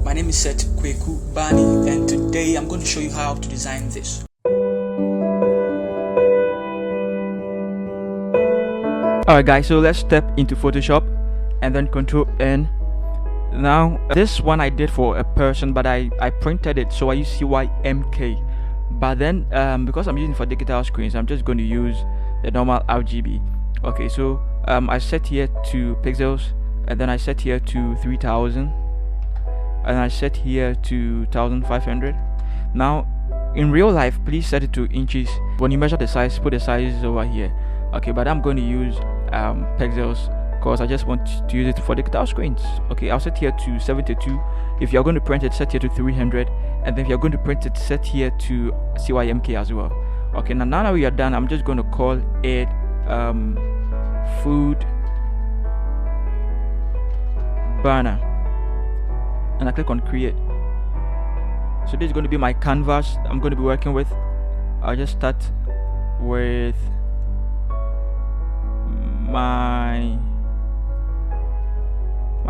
My name is Seth K Bani, and today I'm going to show you how to design this. Alright guys, so let's step into Photoshop and then Control N. Now this one I did for a person, but I printed it, so I use CYMK. But then because I'm using for digital screens, I'm just going to use the normal RGB. Okay, so I set here to pixels, and then I set here to 3000, and I set here to 1500. Now in real life, please set it to inches. When you measure the size, put the sizes over here. Okay, but I'm going to use pixels because I just want to use it for digital screens. Okay, I'll set here to 72. If you're going to print it, set here to 300, and then if you're going to print it, set here to CYMK as well. Okay, now that we are done, I'm just going to call it food banner, and I click on create. So this is going to be my canvas I'm going to be working with. I'll just start with my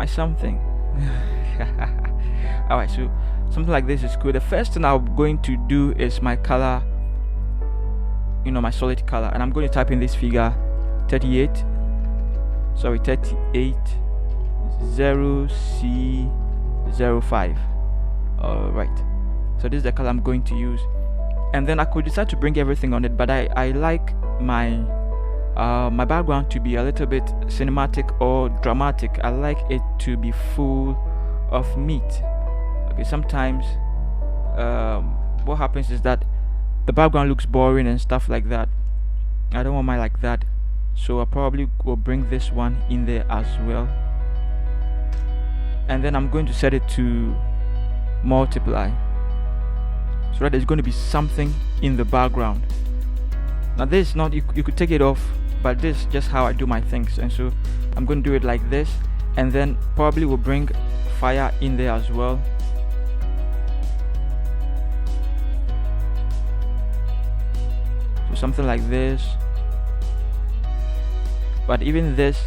something. Alright, so something like this is cool. The first thing I'm going to do is my color, my solid color, and I'm going to type in this figure 38 0C05. Alright, so this is the color I'm going to use, and then I could decide to bring everything on it, but I like my background to be a little bit cinematic or dramatic. I like it to be full of meat. Okay, sometimes what happens is that the background looks boring and stuff like that. I don't want mine like that, so I probably will bring this one in there as well, and then I'm going to set it to multiply so that there's going to be something in the background. Now this is not, you could take it off, but this is just how I do my things, and so I'm going to do it like this, and then probably will bring fire in there as well. So something like this, but even this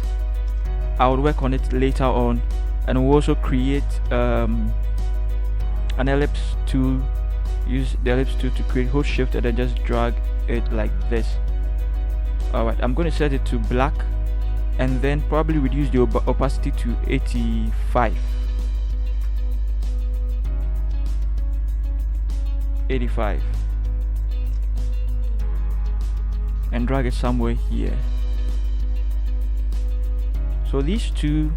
I would work on it later on, and we'll also create an ellipse tool. Use the ellipse tool to create, hold shift and then just drag it like this. Alright, I'm going to set it to black, and then probably reduce the opacity to 85, and drag it somewhere here. So these two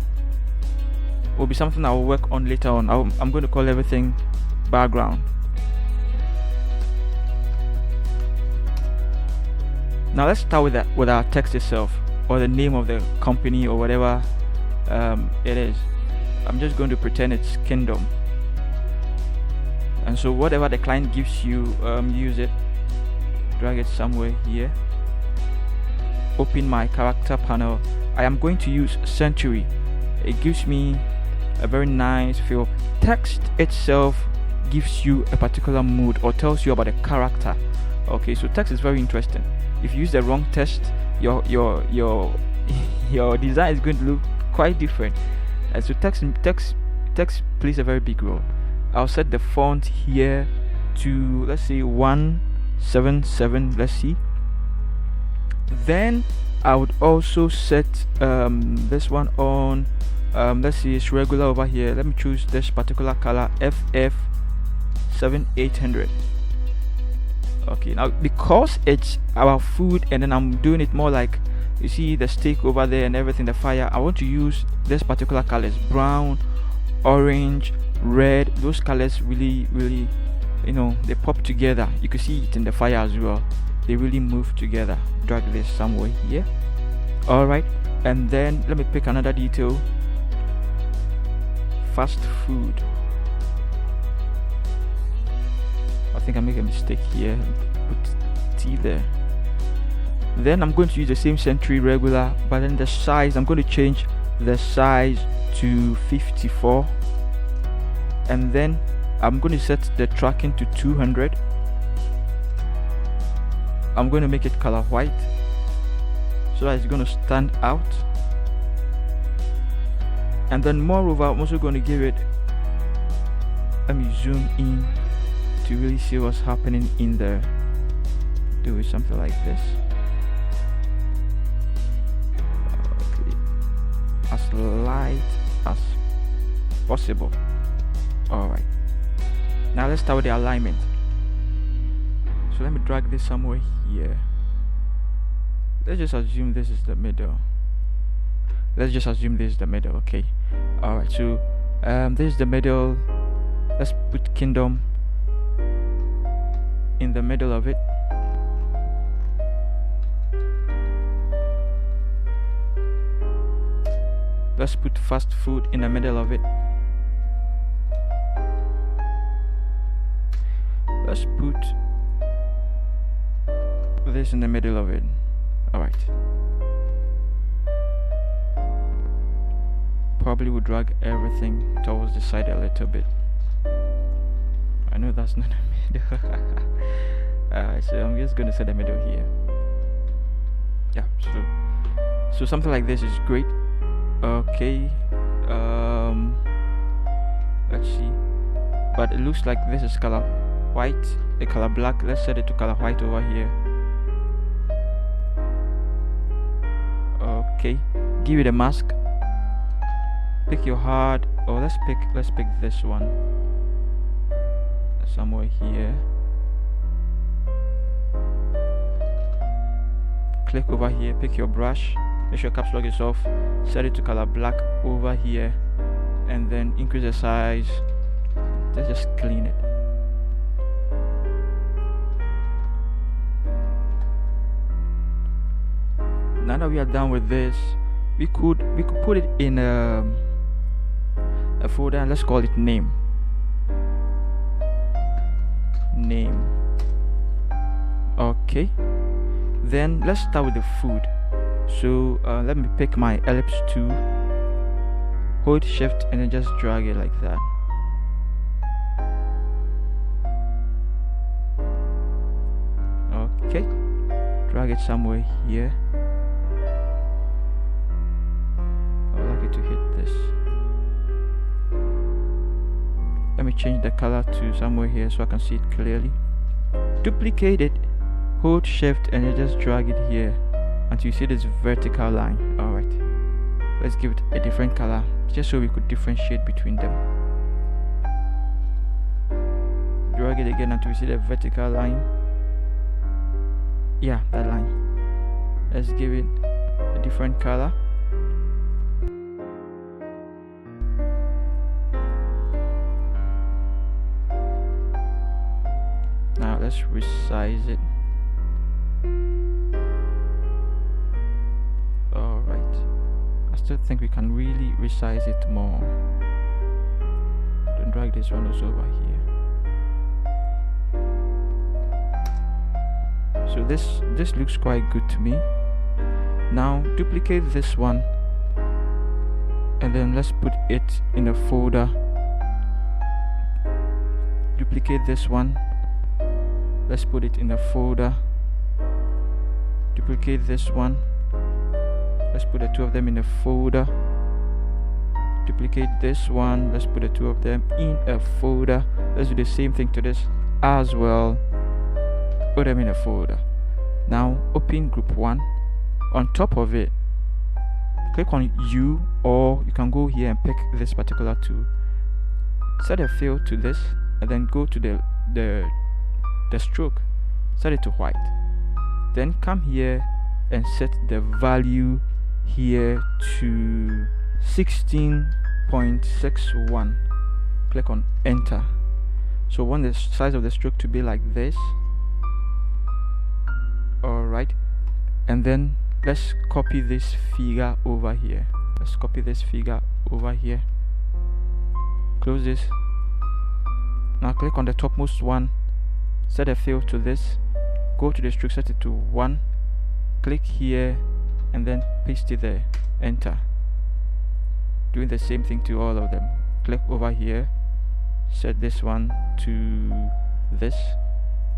will be something I will work on later on. I'm going to call everything background. Now let's start with our text itself, or the name of the company, or whatever it is. I'm just going to pretend it's Kingdom, and so whatever the client gives you, use it. Drag it somewhere here. Open my character panel. I am going to use Century. It gives me a very nice feel. Text itself gives you a particular mood or tells you about a character. Okay, so text is very interesting. If you use the wrong text, your design is going to look quite different. And so text plays a very big role. I'll set the font here to, let's say, 177. Let's see. Then I would also set this one on, let's see, it's regular over here. Let me choose this particular color, FF7800. Okay, now because it's our food, and then I'm doing it more like, you see the steak over there and everything, the fire, I want to use this particular colors: brown, orange, red. Those colors really they pop together. You can see it in the fire as well. They really move together. Drag this somewhere here. Alright, and then let me pick another detail: fast food. I think I make a mistake here. Put T there. Then I'm going to use the same Century regular, but then the size, I'm going to change the size to 54, and then I'm going to set the tracking to 200. I'm going to make it color white so that it's going to stand out. And then moreover, I'm also going to give it let me zoom in to really see what's happening in there. Do something like this. Okay. As light as possible. Alright. Now let's start with the alignment. So let me drag this somewhere here. Let's just assume this is the middle. Okay. Alright, so this is the middle. Let's put kingdom in the middle of it. Let's put fast food in the middle of it. Let's put this in the middle of it. Alright. Probably will drag everything towards the side a little bit. I know that's not a middle. Alright, so I'm just gonna set the middle here. Yeah, so something like this is great. Okay. Let's see. But it looks like this is color white, the color black. Let's set it to color white over here. Okay. Give it a mask. Pick your hard, or let's pick this one somewhere here. Click over here, pick your brush, make sure caps lock is off, set it to color black over here, and then increase the size. Let's just clean it. Now that we are done with this, we could put it in a folder, and let's call it name. Okay, then let's start with the food. So let me pick my ellipse tool, hold shift, and then just drag it like that. Okay, drag it somewhere here. To hit this. Let me change the color to somewhere here so I can see it clearly. Duplicate it, hold shift, and you just drag it here until you see this vertical line. Alright, let's give it a different color just so we could differentiate between them. Drag it again until you see the vertical line. Yeah, that line. Let's give it a different color. Now let's resize it. Alright, I still think we can really resize it more. Don't drag this one also over here. So this looks quite good to me. Now duplicate this one, and then let's put it in a folder. Duplicate this one, let's put it in a folder. Duplicate this one, let's put the two of them in a folder. Duplicate this one, let's put the two of them in a folder. Let's do the same thing to this as well, put them in a folder. Now open group 1. On top of it, click on U, or you can go here and pick this particular tool. Set a fill to this, and then go to the stroke, set it to white. Then come here and set the value here to 16.61. Click on enter. So want the size of the stroke to be like this. Alright, and then let's copy this figure over here. Let's copy this figure over here. Close this. Now click on the topmost one, set a fill to this, go to the stroke, set it to 1, click here, and then paste it there. Enter. Doing the same thing to all of them. Click over here, set this one to this,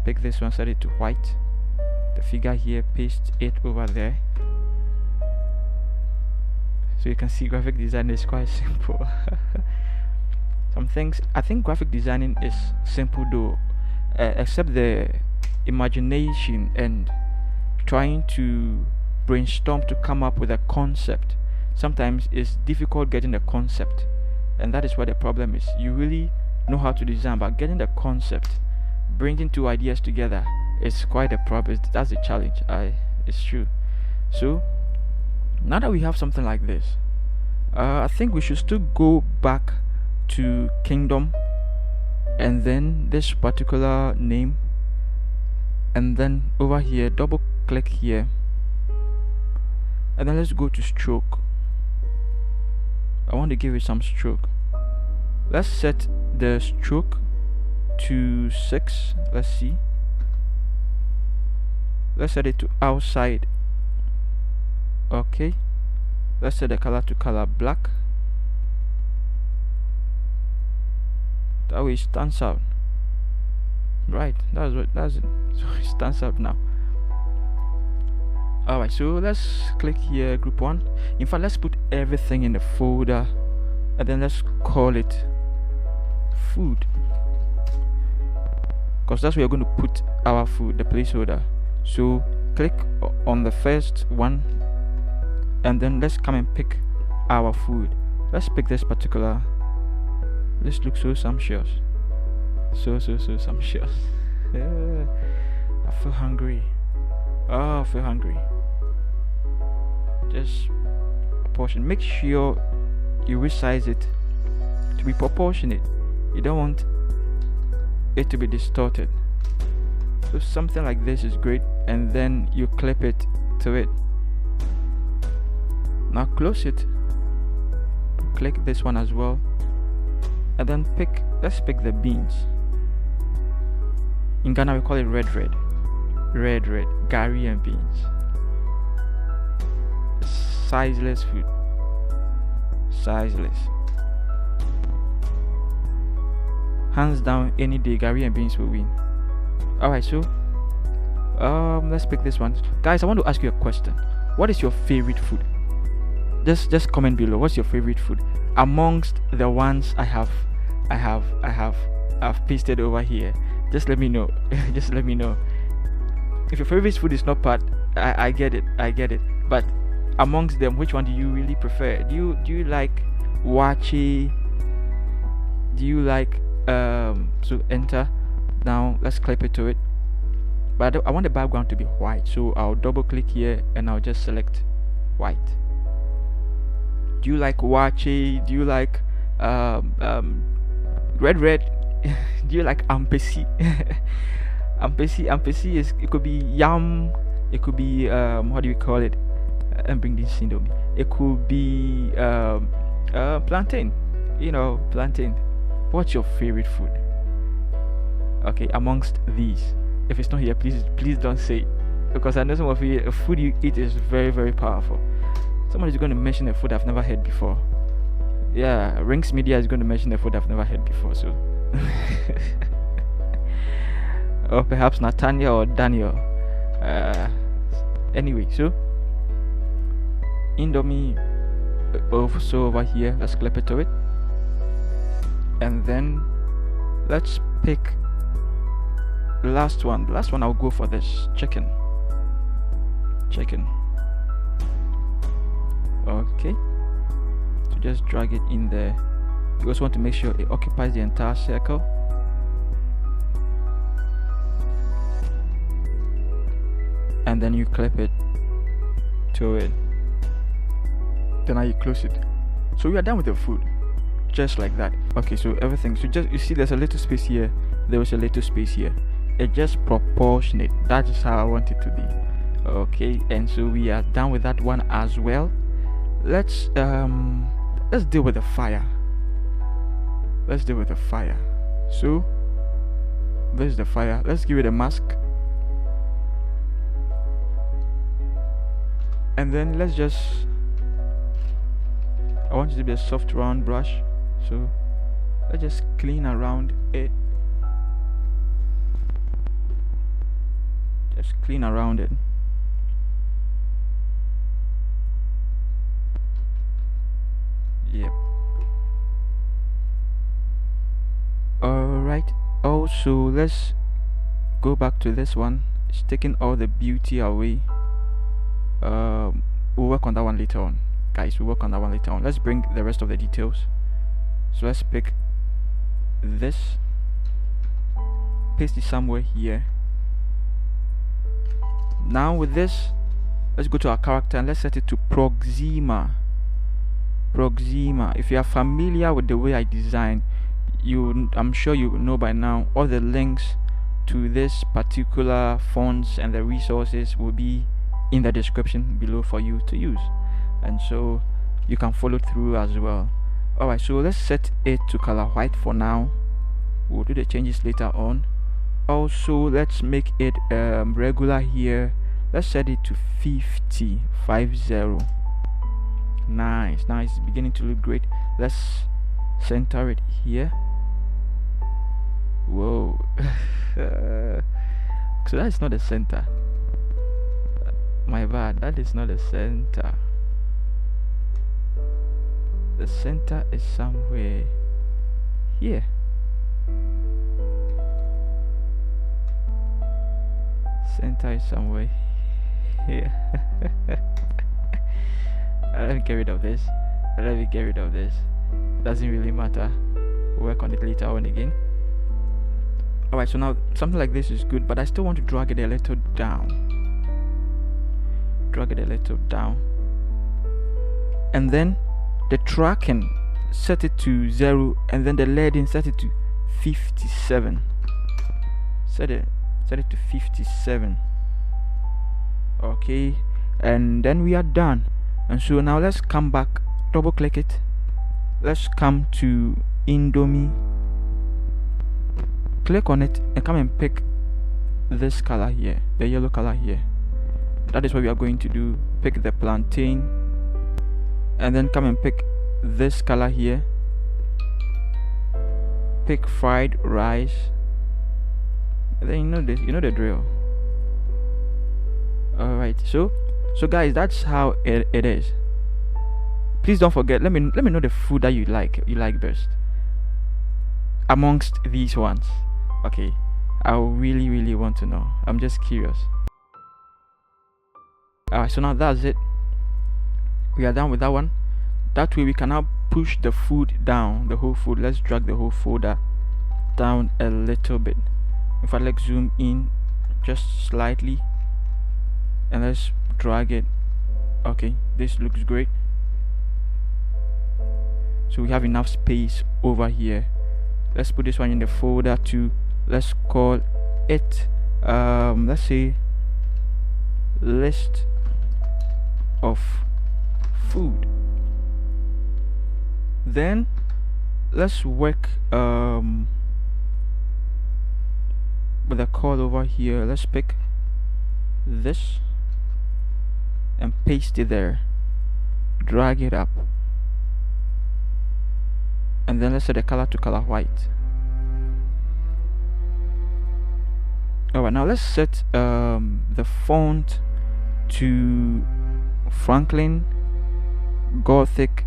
pick this one, set it to white, the figure here, paste it over there. So you can see graphic design is quite simple. some things. I think graphic designing is simple though, except the imagination and trying to brainstorm to come up with a concept. Sometimes it's difficult getting the concept, and that is where the problem is. You really know how to design, but getting the concept, bringing two ideas together, is quite a problem. That's a challenge. It's true. So now that we have something like this, I think we should still go back to kingdom, and then this particular name, and then over here double click here, and then let's go to stroke. I want to give it some stroke. Let's set the stroke to 6. Let's see. Let's set it to outside. Okay. Let's set the color to color black. That way it stands out. Right, that's it. So it stands out now. Alright, so let's click here, group 1. In fact, let's put everything in the folder, and then let's call it food, because that's where we're going to put our food, the placeholder. So click on the first one, and then let's come and pick our food. Let's pick this particular. This looks so sumptuous. So sumptuous. I feel hungry. Oh, I feel hungry. Just proportion. Make sure you resize it to be proportionate. You don't want it to be distorted. So something like this is great, and then you clip it to it. Now close it. Click this one as well, and then let's pick the beans. In Ghana we call it red Ghanaian beans. Sizeless food. Sizeless. Hands down, any day Ghanaian beans will win. Alright, so let's pick this one. Guys, I want to ask you a question. What is your favorite food? Just comment below. What's your favorite food amongst the ones I've pasted over here? Just let me know. Just let me know. If your favorite food is not part, I get it. But amongst them, which one do you really prefer? Do you like wachi? Do you like so enter? Now let's clip it to it. But I want the background to be white, so I'll double click here and I'll just select white. Do you like wachi? Do you like red? Do you like ampesi? Ampesi is, it could be yam, it could be what do you call it? And bring this into me. It could be plantain. Plantain. What's your favorite food? Okay, amongst these. If it's not here, please don't say it, because I know some of you, food you eat is very, very powerful. Somebody's going to mention a food I've never heard before. Yeah, Rings Media is going to mention a food I've never heard before. So, or perhaps Nathaniel or Daniel. Anyway, so Indomie also over here. Let's clip it to it, and then let's pick the last one. I'll go for this chicken. Okay, so just drag it in there. You also want to make sure it occupies the entire circle. And then you clip it to it. Then now you close it. So we are done with the food, just like that. Okay, so everything. So you see, there's a little space here. There was a little space here. It's just proportionate. That is how I want it to be. Okay, and so we are done with that one as well. Let's deal with the fire. So this is the fire. Let's give it a mask, and then let's just, I want it to be a soft round brush, so let's just clean around it. Just clean around it. Yep. Alright, also let's go back to this one. It's taking all the beauty away. We'll work on that one later on, guys. We'll work on that one later on. Let's bring the rest of the details. So let's pick this, paste it somewhere here. Now with this, let's go to our character and let's set it to Proxima. If you are familiar with the way I design, I'm sure you know by now all the links to this particular fonts and the resources will be in the description below for you to use, and so you can follow through as well. Alright, so let's set it to color white for now. We'll do the changes later on. Also, let's make it regular here. Let's set it to 50. Nice, it's beginning to look great. Let's center it here. Whoa. So that is not the center. My bad, that is not the center. The center is somewhere here. Center is somewhere here. Let me get rid of this. Doesn't really matter. We'll work on it later on again. Alright, so now something like this is good, but I still want to drag it a little down. And then the tracking, set it to 0, and then the leading, set it to 57. Set it to 57. Okay, and then we are done. And so now let's come back, double click it. Let's come to Indomie, click on it, and come and pick this color here, the yellow color here. That is what we are going to do. Pick the plantain, and then come and pick this color here. Pick fried rice, and then you know the drill. Alright, so guys, that's how it is. Please don't forget, let me know the food that you like best amongst these ones. Okay, I really want to know. I'm just curious. Alright, so now that's it. We are done with that one. That way we can now push the food down, the whole food. Let's drag the whole folder down a little bit. In fact, let's zoom in just slightly, and let's drag it. Okay, this looks great. So we have enough space over here. Let's put this one in the folder too. Let's call it let's say list of food. Then let's work with a call over here. Let's pick this and paste it there, drag it up, and then let's set the color to color white. Alright, now let's set the font to Franklin Gothic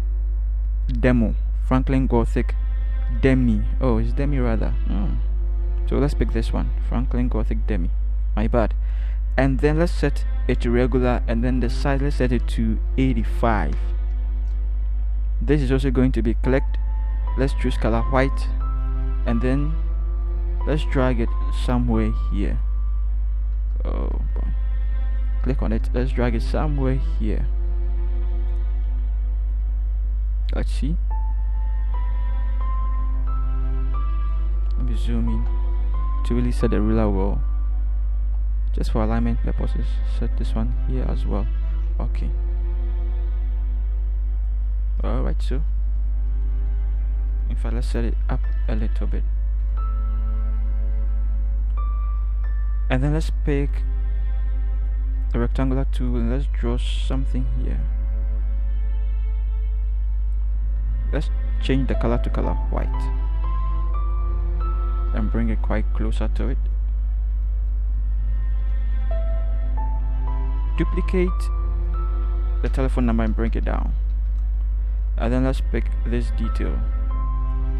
Demo. Franklin Gothic Demi. Oh, it's Demi rather. So let's pick this one, Franklin Gothic Demi. My bad. And then let's set it to regular, and then the size, let's set it to 85. This is also going to be clicked. Let's choose color white, and then let's drag it somewhere here. Oh boy. Click on it, let's drag it somewhere here. Let's see. Let me zoom in to really set the ruler well. Just for alignment purposes, set this one here as well. Okay. Alright, so in fact, let's set it up a little bit, and then let's pick a rectangular tool and let's draw something here. Let's change the color to color white and bring it quite closer to it. Duplicate the telephone number and bring it down, and then let's pick this detail.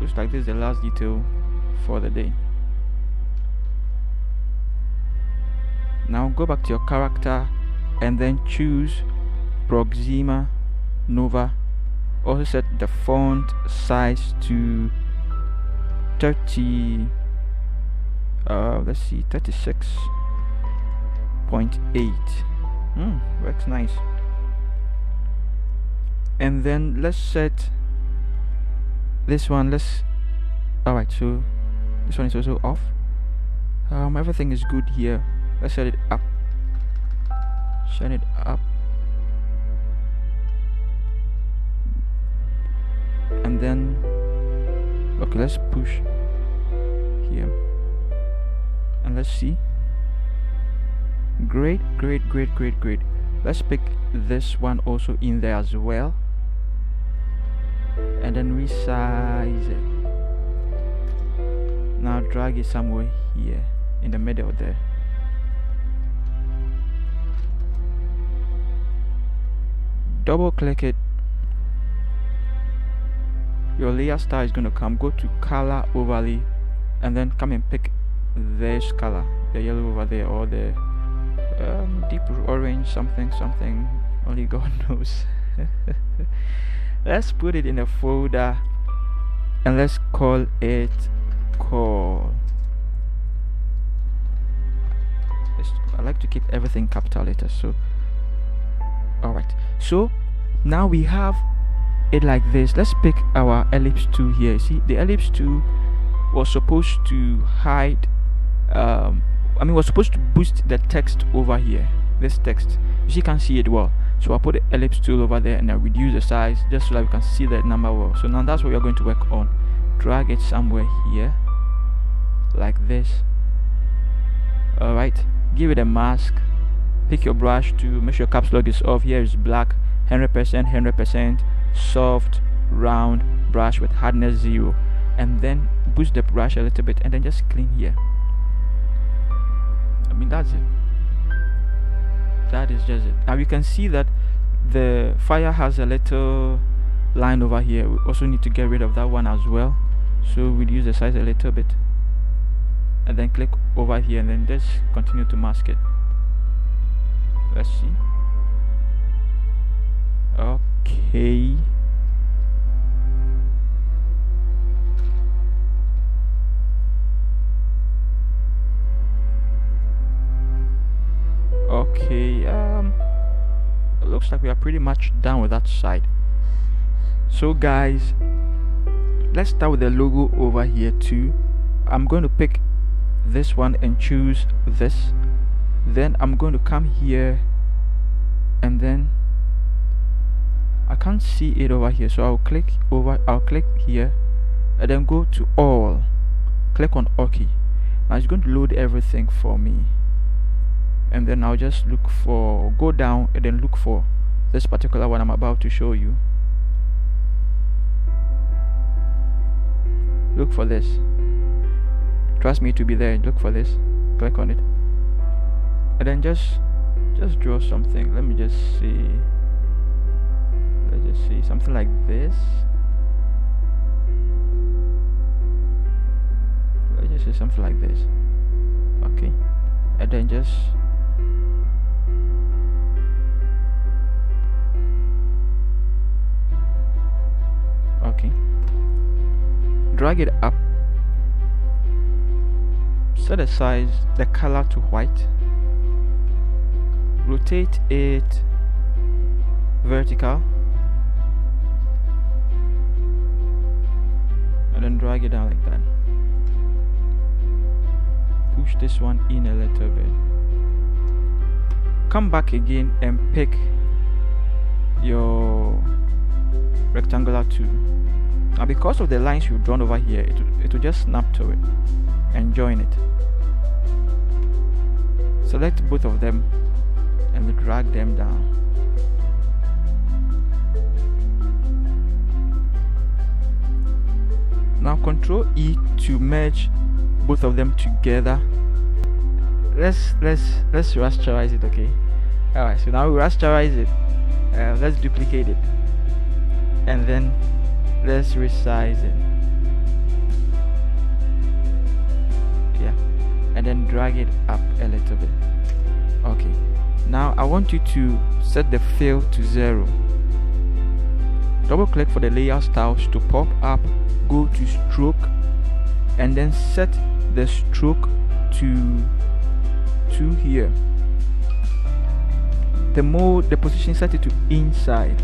Looks like this is the last detail for the day. Now go back to your character and then choose Proxima Nova. Also set the font size to 30 let's see, 36.8. Works nice. And then let's set this one. Alright, so this one is also off. Everything is good here. Let's set it up. And then okay, let's push here and let's see. Great. Let's pick this one also in there as well, and then resize it. Now drag it somewhere here in the middle there. Double click it. Your layer style is going to come. Go to color overlay and then come and pick this color, the yellow over there, or the deep orange, something only God knows. Let's put it in a folder and let's call it call. I like to keep everything capital letters, so alright, so now we have it like this. Let's pick our ellipse tool here. See, the ellipse tool was supposed to hide was supposed to boost the text over here, this text. You can't see it well, so I'll put the ellipse tool over there and I'll reduce the size just so that we can see the number well. So now that's what we're going to work on. Drag it somewhere here like this. Alright, give it a mask, pick your brush to make sure caps lock is off. Here is black, 100%, soft round brush with hardness 0, and then boost the brush a little bit and then just clean here. That's it. That is just it. Now you can see that the fire has a little line over here. We also need to get rid of that one as well, so reduce the size a little bit and then click over here and then just continue to mask it. Let's see. Okay, looks like we are pretty much done with that side. So guys, let's start with the logo over here too. I'm going to pick this one and choose this. Then I'm going to come here and then I can't see it over here, so I'll click here and then go to all, click on OK. Now it's going to load everything for me, and then I'll just go down and then look for this particular one I'm about to show you. Look for this. Trust me to be there. Look for this. Click on it and then just draw something. Let me just see. Let's just see something like this. Let's just see something like this. Okay, and then just okay, drag it up, set the size, the color to white, rotate it vertical and then drag it down like that. Push this one in a little bit, come back again and pick your rectangular tool. Now because of the lines you've drawn over here, it will just snap to it and join it. Select both of them and drag them down. Now Ctrl E to merge both of them together. Let's rasterize it, okay? Alright, so now we rasterize it. Let's duplicate it and then let's resize it. and then drag it up a little bit. Okay, now I want you to set the fill to 0. Double click for the layer styles to pop up, go to stroke, and then set the stroke to here. The position, set it to inside,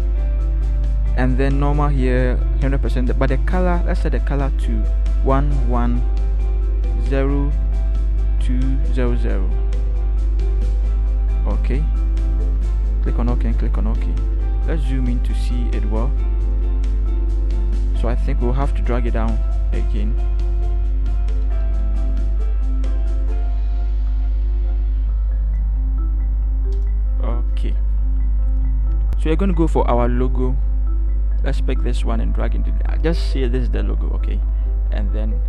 and then normal here 100%, but the color, let's set the color to 110,200. okay, click on OK and click on OK. Let's zoom in to see it well. So I think we'll have to drag it down again. Okay, so we're going to go for our logo. Let's pick this one and drag into it. Just say this is the logo, okay, and then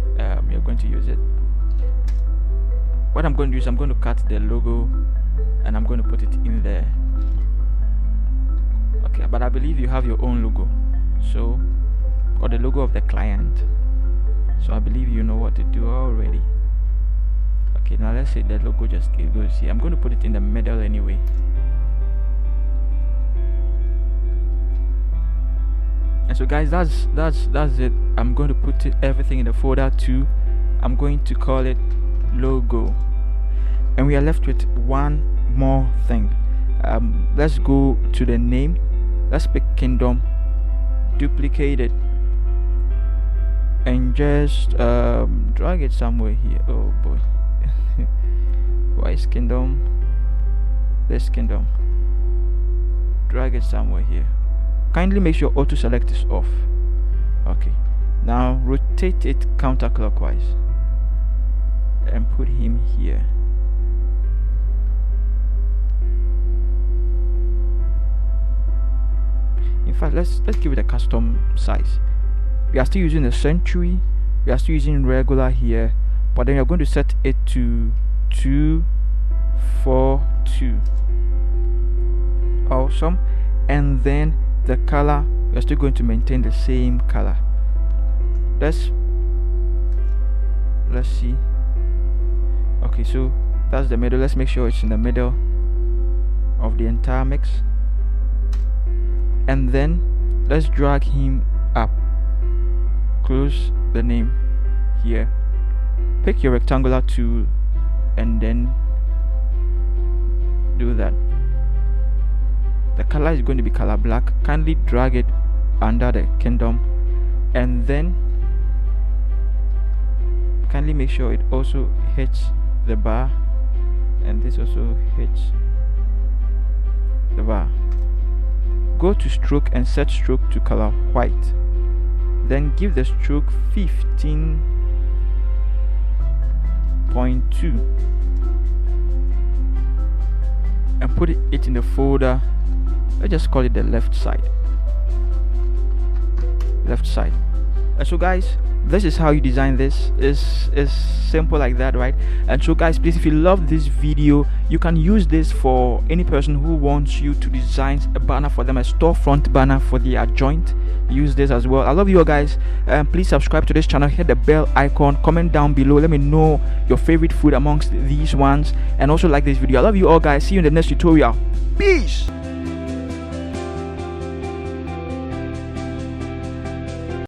you're going to use it. What I'm going to do is I'm going to cut the logo and I'm going to put it in there. Okay, but I believe you have your own logo, so, or the logo of the client, so I believe you know what to do already. Okay, now let's say the logo just goes here. I'm going to put it in the middle anyway. And so guys, that's it. I'm going to put everything in the folder 2. I'm going to call it logo, and we are left with one more thing. Let's go to the name. Let's pick kingdom, duplicate it, and just drag it somewhere here. Oh boy. Why is kingdom? This kingdom, drag it somewhere here. Kindly make sure auto select is off. Okay, now rotate it counterclockwise and put him here. In fact, let's give it a custom size. We are still using the century, we are still using regular here, but then you're going to set it to 242. Awesome. And then the color, we're still going to maintain the same color. Let's see. Okay, so that's the middle. Let's make sure it's in the middle of the entire mix, and then let's drag him up. Close the name here, pick your rectangular tool, and then do that. The color is going to be color black. Kindly drag it under the kingdom, and then kindly make sure it also hits the bar, and this also hits the bar. Go to stroke and set stroke to color white, then give the stroke 15.2 and put it in the folder. Let's just call it the left side. And so guys, this is how you design this. Is simple like that, right? And so guys, please, if you love this video, you can use this for any person who wants you to design a banner for them, a storefront banner for their joint. Use this as well. I love you all guys. Please subscribe to this channel, hit the bell icon, comment down below, let me know your favorite food amongst these ones, and also like this video. I love you all guys. See you in the next tutorial. Peace.